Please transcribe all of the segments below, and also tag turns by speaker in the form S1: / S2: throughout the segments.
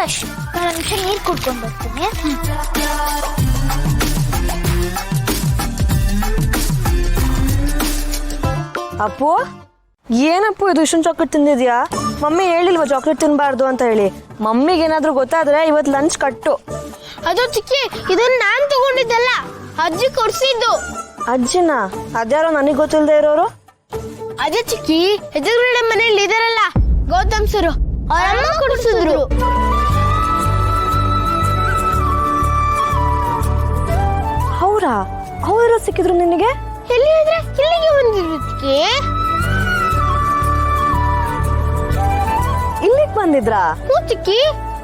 S1: Rush. ನಾನು ನಿಮಿಷ ನೀರು ಕುಡ್ಕೊಂಡು ಬರ್ತೀನಿ.
S2: ಅಪ್ಪು, ಏನಪ್ಪು ಇದು ಇಷ್ಟೊಂದು ಚಾಕ್ಲೇಟ್ ತಿಂದಿದ್ಯಾ? ಮಮ್ಮಿ ಹೇಳಿಲ್ವಾ ಚಾಕ್ಲೇಟ್ ತಿನ್ಬಾರ್ದು ಅಂತ ಹೇಳಿ? ಮಮ್ಮಿಗೆ ಏನಾದ್ರೂ ಗೊತ್ತಾದ್ರೆ ಇವತ್ತು ಲಂಚ್ ಕಟ್ಟು.
S1: ಅದು ಚಿಕ್ಕಿ, ಇದನ್ನ ನಾನ್ ತಗೊಂಡಿದ್ದಲ್ಲ, ಅಜ್ಜಿ ಕೊಡ್ಸಿದ್ದು.
S2: ಅಜ್ಜಿನ? ಅದ್ಯಾರೋ ನನಗೆ ಗೊತ್ತಿಲ್ಲದೆ ಇರೋರು?
S1: ಅದೇ ಚಿಕ್ಕಿ, ಎದುರುಗಡೆ ಮನೆಯಲ್ಲಿ ಇದಾರಲ್ಲ ಗೌತಮ್ ಸರು, ಅವರಮ್ಮ ಕೊಡ್ಸಿದ್ರು.
S2: ಹೌರಾ? ಅವ್ರು ಸಿಕ್ಕಿದ್ರು ನಿನಗೆ?
S1: ಎಲ್ಲಿ ಆದ್ರೆ ಇಲ್ಲಿಗೆ ಬಂದಿದ್ರು ಚಿಕ್ಕಿ.
S2: ಇಲ್ಲಿಗೆ ಬಂದಿದ್ರಾ?
S1: ಹ್ಞೂ ಚಿಕ್ಕಿ,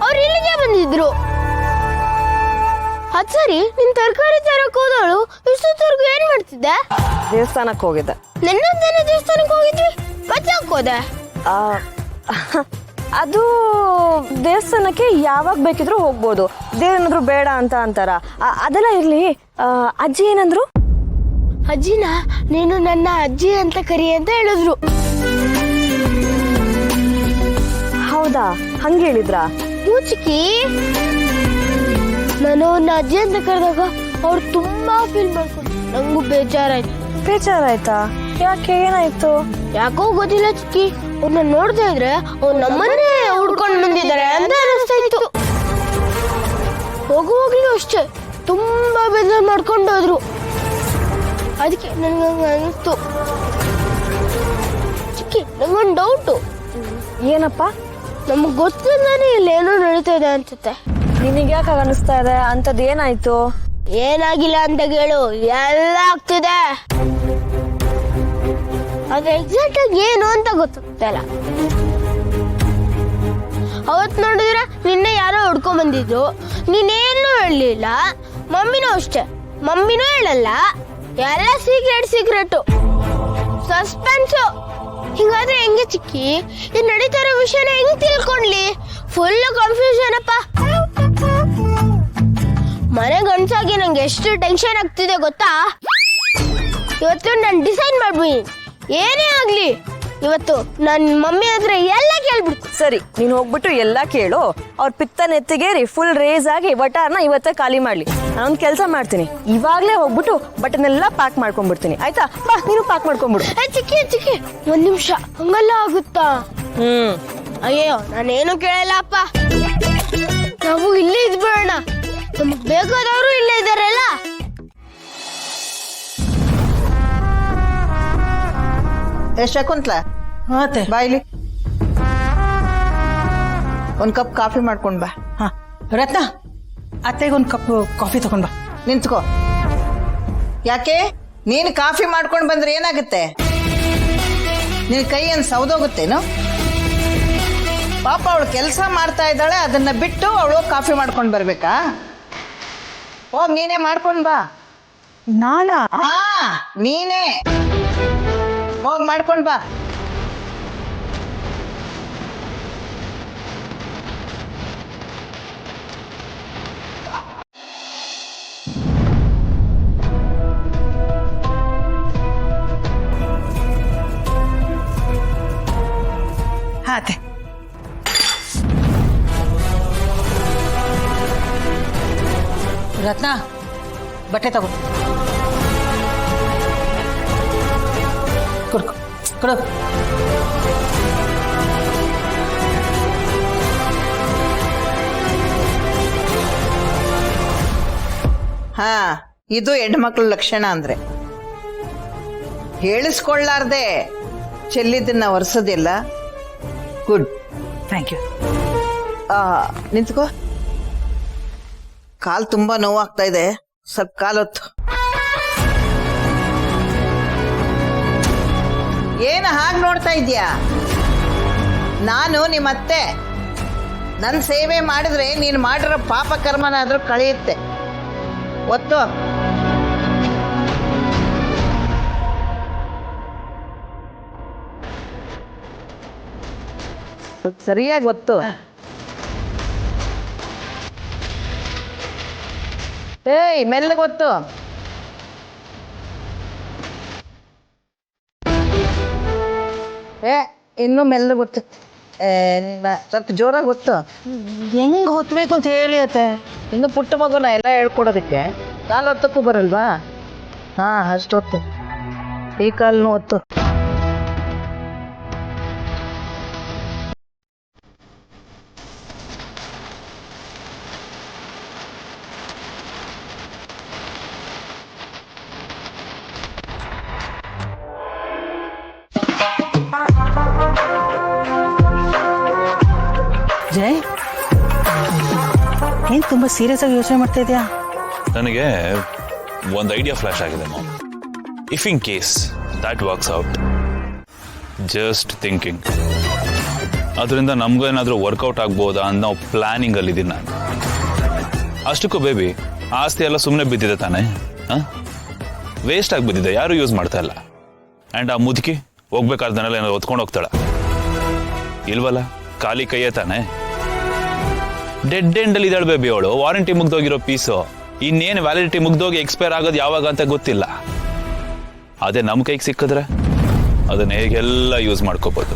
S1: ಅವ್ರು ಇಲ್ಲಿಗೆ ಬಂದಿದ್ರು. ಅದ್ ಸರಿ, ನಿನ್ ತರಕಾರಿ ತರಕ್ ಹೋದವಳು ಇಷ್ಟೊತ್ತವರೆಗೂ ಏನ್ ಮಾಡ್ತಿದ್ದೆ?
S2: ದೇವಸ್ಥಾನಕ್ಕೆ ಹೋಗಿದ್ದೆ.
S1: ನೆನ್ನೆ ದೇವಸ್ಥಾನಕ್ಕೆ ಹೋಗಿದ್ವಿ, ಮತ್ತೆ ಹಾಕೋದೆ?
S2: ಅದು ದೇವಸ್ಥಾನಕ್ಕೆ ಯಾವಾಗ ಬೇಕಿದ್ರು ಹೋಗ್ಬೋದು, ದೇವ್ರೇನಾದ್ರು ಬೇಡ ಅಂತ ಅಂತಾರ. ಅದೆಲ್ಲ ಇರ್ಲಿ, ಅಜ್ಜಿ ಏನಂದ್ರು?
S1: ಅಜ್ಜಿನ ನೀನು ನನ್ನ ಅಜ್ಜಿ ಅಂತ ಕರಿ ಅಂತ ಹೇಳಿದ್ರು.
S2: ಹೌದಾ? ಹಂಗೆ ಹೇಳಿದ್ರಾ?
S1: ಹ್ಞೂ ಚಿಕ್ಕಿ, ನಾನು ನನ್ನ ಅಜ್ಜಿ ಅಂತ ಕರೆದಾಗ ಅವ್ರು ತುಂಬಾ ಫೀಲ್ ಮಾಡ್ಕೊಂಡು ನಂಗೂ ಬೇಜಾರಾಯ್ತು.
S2: ಬೇಜಾರಾಯ್ತಾ? ಯಾಕೆ, ಏನಾಯ್ತು?
S1: ಯಾಕೋ ಗೊತ್ತಿಲ್ಲ ಚಿಕ್ಕಿ, ಅವ್ರನ್ನ ನೋಡ್ತಾ ಇದ್ರೆ ಅವ್ರು ನಮ್ಮನ್ನೇ ಹುಡ್ಕೊಂಡು ಬಂದಿದ್ದಾರೆ ಅಂತ ಅನಿಸ್ತಾ ಇತ್ತು. ಹೋಗುವಾಗ್ಲೂ ಅಷ್ಟೇ ತುಂಬಾ ಬೇಜಾರು ಮಾಡ್ಕೊಂಡು ಹೋದ್ರು. ಅದಕ್ಕೆ ನನ್ಗೆ ಅನಿಸ್ತು. ಚಿಕ್ಕಿ, ನಂಗೊಂದು ಡೌಟು.
S2: ಏನಪ್ಪ?
S1: ನಮಗ್ ಗೊತ್ತಿಲ್ಲದಾನೆ ಇಲ್ಲೇನೋ ನಡೀತಾ ಇದೆ ಅನ್ಸುತ್ತೆ.
S2: ನಿನಗೆ ಯಾಕೆ ಅನಿಸ್ತಾ ಇದೆ? ಅಂತದ್ ಏನಾಯ್ತು?
S1: ಏನಾಗಿಲ್ಲ ಅಂತ ಕೇಳು, ಎಲ್ಲ ಆಗ್ತಿದೆ. ಅದು ಎಕ್ಸಾಕ್ಟ್ ಆಗಿ ಏನು ಅಂತ ಗೊತ್ತಾಗ್ತಿಲ್ಲ. ಅವತ್ ನೋಡಿದ್ರೆ ನಿನ್ನೆ ಯಾರೋ ಹುಡ್ಕೊಂಡ್ ಬಂದಿದ್ರು, ನೀನೇನು ಹೇಳಲಿಲ್ಲ. ಮಮ್ಮಿನೂ ಅಷ್ಟೇ, ಮಮ್ಮಿನೂ ಹೇಳಲ್ಲ. ಎಲ್ಲ ಸೀಕ್ರೆಟ್ ಸಸ್ಪೆನ್ಸು. ಹಿಂಗಾದ್ರೆ ಹೆಂಗೆ ಚಿಕ್ಕಿ? ಇದು ನಡೀತಾ ಇರೋ ವಿಷಯನ ಹೆಂಗ್ ತಿಳ್ಕೊಂಡ್ಲಿ? ಫುಲ್ ಕನ್ಫ್ಯೂಷನ್ ಅಪ್ಪ. ಮನೆ ಗಂಡ್ಸಾಗಿ ನಂಗೆ ಎಷ್ಟು ಟೆನ್ಷನ್ ಆಗ್ತಿದೆ ಗೊತ್ತಾ? ಇವತ್ತು ನಾನು ಡಿಸೈಡ್ ಮಾಡ್ಬಿಡಿ, ಏನೇ ಆಗ್ಲಿ ಇವತ್ತು ನನ್ನ ಮಮ್ಮಿ ಹತ್ರ ಎಲ್ಲ ಕೇಳ್ಬಿಡ್ತು.
S2: ಸರಿ, ನೀನು ಹೋಗ್ಬಿಟ್ಟು ಎಲ್ಲ ಕೇಳು. ಅವ್ರ ಪಿತ್ತ ನೆತ್ತಿಗೇರಿ ಫುಲ್ ರೇಸ್ ಆಗಿ ವಟಾರ್ನ ಇವತ್ತೇ ಖಾಲಿ ಮಾಡ್ಲಿ. ನಾನೊಂದು ಕೆಲಸ ಮಾಡ್ತೀನಿ, ಇವಾಗ್ಲೇ ಹೋಗ್ಬಿಟ್ಟು ಬಟನೆಲ್ಲ ಪ್ಯಾಕ್ ಮಾಡ್ಕೊಂಡ್ಬಿಡ್ತೀನಿ. ಆಯ್ತಾ? ಬಾ, ನೀನು ಪ್ಯಾಕ್ ಮಾಡ್ಕೊಂಡ್ಬಿಡು.
S1: ಚಿಕ್ಕಿ ಒಂದ್ ನಿಮಿಷ, ಹಂಗಲ್ಲ ಆಗುತ್ತಾ? ಅಯ್ಯೋ, ನಾನೇನು ಕೇಳಲ್ಲ ಅಪ್ಪ. ನಾವು ಇಲ್ಲೇ ಇದ್ಬಿಡೋಣ, ನಮಗ್ ಬೇಕಾದವರು ಇಲ್ಲೇ ಇದ್ದಾರಲ್ಲ.
S3: ಶಕುಂತ್ಲಾ, ಬಾಯ್ಲಿ ಒಂದ್ ಕಪ್ ಕಾಫಿ ಮಾಡ್ಕೊಂಡ್ ಬಾ.
S4: ರತ್ನ, ಅತ್ತೆಗೆ ಒಂದು ಕಪ್ ಕಾಫಿ ತಗೊಂಡ್ ಬಾ.
S3: ನಿಂತ್ಕೋ. ಯಾಕೆ? ನೀನ್ ಕಾಫಿ ಮಾಡ್ಕೊಂಡ್ ಬಂದ್ರೆ ಏನಾಗುತ್ತೆ? ನಿನ್ ಕೈ ಏನ್ ಸೌದೋಗುತ್ತೇನು? ಪಾಪ ಅವಳು ಕೆಲಸ ಮಾಡ್ತಾ ಇದ್ದಾಳೆ, ಅದನ್ನ ಬಿಟ್ಟು ಅವಳು ಕಾಫಿ ಮಾಡ್ಕೊಂಡ್ ಬರ್ಬೇಕಾ? ಹೋಗ್ ನೀನೇ ಮಾಡ್ಕೊಂಡ್ ಬಾ.
S4: ನಾನಾ?
S3: ನೀನೇ ಹೋಗ್ ಮಾಡ್ಕೊಂಡ್ ಬಾ.
S4: ಅತ್ತೆ. ರತ್ನ, ಬಟ್ಟೆ ತಗೋ. ಕೊಡ್ಕೊ ಕೊಡು.
S3: ಇದು ಹೆಣ್ಮಕ್ಳ ಲಕ್ಷಣ ಅಂದ್ರೆ. ಹೇಳಿಸ್ಕೊಳ್ಳಾರ್ದೆ ಚೆಲ್ಲಿದ್ದನ್ನ ಒರೆಸೋದಿಲ್ಲ. Good,
S4: thank you.
S3: ನಿಂತ್ಕೋ. ಕಾಲ್ ತುಂಬಾ ನೋವಾಗ್ತಾ ಇದೆ, ಸ್ವಲ್ಪ ಕಾಲೊತ್ತು. ಏನ ಹಾಗೆ ನೋಡ್ತಾ ಇದ್ಯಾ? ನಾನು ನಿಮ್ಮತ್ತೆ. ನನ್ನ ಸೇವೆ ಮಾಡಿದ್ರೆ ನೀನು ಮಾಡಿರೋ ಪಾಪ ಕರ್ಮನಾದ್ರೂ ಕಳೆಯುತ್ತೆ. ಒತ್ತು. ಸರಿಯಾಗಿ ಒತ್ತು. ಏಯ್, ಮೆಲ್ಲಗೆ ಒತ್ತು. ಇನ್ನೂ ಮೆಲ್ಲಗೆ ಒತ್ತು. ಸ್ವಲ್ಪ ಜೋರಾಗಿ ಹೊತ್ತು
S4: ಹೆಂಗ್ ಹೊತ್ಬೇಕು ಅಂತ ಹೇಳಿ ಅತ್ತೆ.
S3: ಇನ್ನು ಪುಟ್ಟ ಮಗುನ ಎಲ್ಲ ಹೇಳ್ಕೊಡೋದಕ್ಕೆ ಕಾಲು ಹೊತ್ತಕ್ಕೂ ಬರಲ್ವಾ? ಹಾಂ ಅಷ್ಟು ಹೊತ್ತು ಈ ಕಾಲನ್ನು ಹೊತ್ತು.
S4: ಜೈ ಏನ್ ತುಂಬಾ ಸೀರಿಯಸ್ ಆಗಿ ಯೋಚನೆ ಮಾಡ್ತಾ ಇದೆಯಾ?
S5: ನನಗೆ ಒಂದು ಐಡಿಯಾ ಫ್ಲಾಶ್ ಆಗಿದೆ mom. If in case that works out, just thinking, ಅದರಿಂದ ನಮಗೂ ಏನಾದರೂ ವರ್ಕೌಟ್ ಆಗ್ಬೋದಾ ಅನ್ನೋ ಪ್ಲಾನಿಂಗ್ ಅಲ್ಲಿದ್ದೀನಿ ನಾನು. ಅಷ್ಟಕ್ಕೂ ಬೇಬಿ, ಆಸ್ತಿ ಎಲ್ಲ ಸುಮ್ಮನೆ ಬಿದ್ದಿದೆ ತಾನೆ, ವೇಸ್ಟ್ ಆಗಿ ಬಿದ್ದಿದೆ, ಯಾರು ಯೂಸ್ ಮಾಡ್ತಾ ಇಲ್ಲ. ಆ್ಯಂಡ್ ಆ ಮುದುಕಿ ಹೋಗ್ಬೇಕಾರ್ದನ್ನೆಲ್ಲ ಏನಾದ್ರು ಹೊತ್ಕೊಂಡು ಹೋಗ್ತಾಳ ಇಲ್ವಲ್ಲ, ಖಾಲಿ ಕೈಯೇ ತಾನೆ. ಡೆಡ್ ಎಂಡಲ್ಲಿ ಇದ್ದಾಳೆ ಬೇಬಿ ಅವಳು. ವಾರಂಟಿ ಮುಗ್ದೋಗಿರೋ ಪೀಸು ಇನ್ನೇನು ವ್ಯಾಲಿಡಿಟಿ ಮುಗ್ದೋಗಿ ಎಕ್ಸ್ಪೈರ್ ಆಗೋದು ಯಾವಾಗ ಅಂತ ಗೊತ್ತಿಲ್ಲ. ಅದೇ ನಮ್ಮ ಕೈಗೆ ಸಿಕ್ಕಿದ್ರೆ ಅದನ್ನ ಹೇಗೆಲ್ಲ ಯೂಸ್ ಮಾಡ್ಕೋಬಹುದು.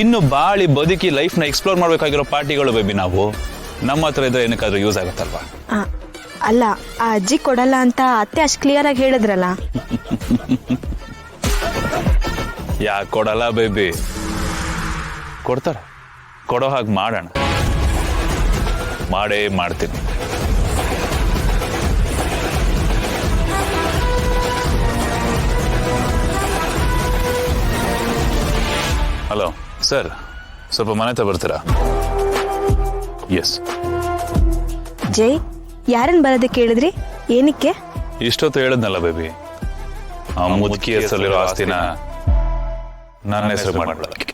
S5: ಇನ್ನು ಬಾಳಿ ಬದುಕಿ ಲೈಫ್ನ ಎಕ್ಸ್ಪ್ಲೋರ್ ಮಾಡ್ಬೇಕಾಗಿರೋ ಪಾರ್ಟಿಗಳು ಬೇಬಿ ನಾವು ನಮ್ಮ ಹತ್ರ ಇದ್ರೆ ಏನಕ್ಕಾದ್ರೂ ಯೂಸ್ ಆಗುತ್ತಲ್ವಾ?
S2: ಅಲ್ಲ, ಆ ಅಜ್ಜಿ ಕೊಡಲ್ಲ ಅಂತ ಅತ್ತೆ ಅಷ್ಟು ಕ್ಲಿಯರ್ ಆಗಿ ಹೇಳಿದ್ರಲ್ಲ.
S5: ಯಾಕೆ ಕೊಡಲ್ಲ ಬೇಬಿ? ಕೊಡ್ತಾರೆ, ಕೊಡೋ ಹಾಗೆ ಮಾಡೋಣ, ಮಾಡೇ ಮಾಡ್ತೀನಿ. ಹಲೋ ಸರ್, ಸ್ವಲ್ಪ ಮನೆ ಹತ್ರ ಬರ್ತೀರಾ? ಎಸ್.
S2: ಜೈ, ಯಾರನ್ನ ಬರೋದಕ್ಕೆ ಹೇಳಿದ್ರಿ? ಏನಕ್ಕೆ?
S5: ಇಷ್ಟೊತ್ತು ಹೇಳಿದ್ನಲ್ಲ ಬೇಬಿ, ಆ ಮುದುಕಿ ಹೆಸರಲ್ಲಿರೋ ಆಸ್ತಿನ ನನ್ನ ಹೆಸರು ಮಾಡ್ಬಿಡೋದಕ್ಕೆ.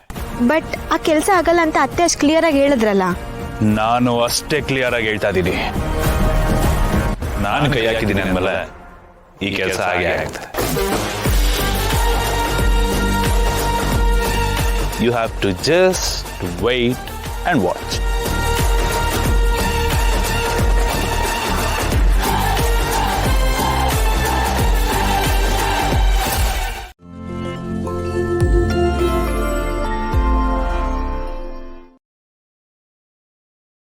S2: ಬಟ್ ಆ ಕೆಲಸ ಆಗಲ್ಲ ಅಂತ ಅತ್ತೆ ಅಷ್ಟು ಕ್ಲಿಯರ್ ಆಗಿ ಹೇಳಿದ್ರಲ್ಲ.
S5: ನಾನು ಅಷ್ಟೇ ಕ್ಲಿಯರ್ ಆಗಿ ಹೇಳ್ತಾ ಇದ್ದೀನಿ. ನಾನು ಕೈ ಹಾಕಿದ್ದೀನಿ ಅಂದಮೇಲೆ ಈ ಕೆಲಸ ಹಾಗೆ ಆಗುತ್ತೆ. You have to just wait and watch.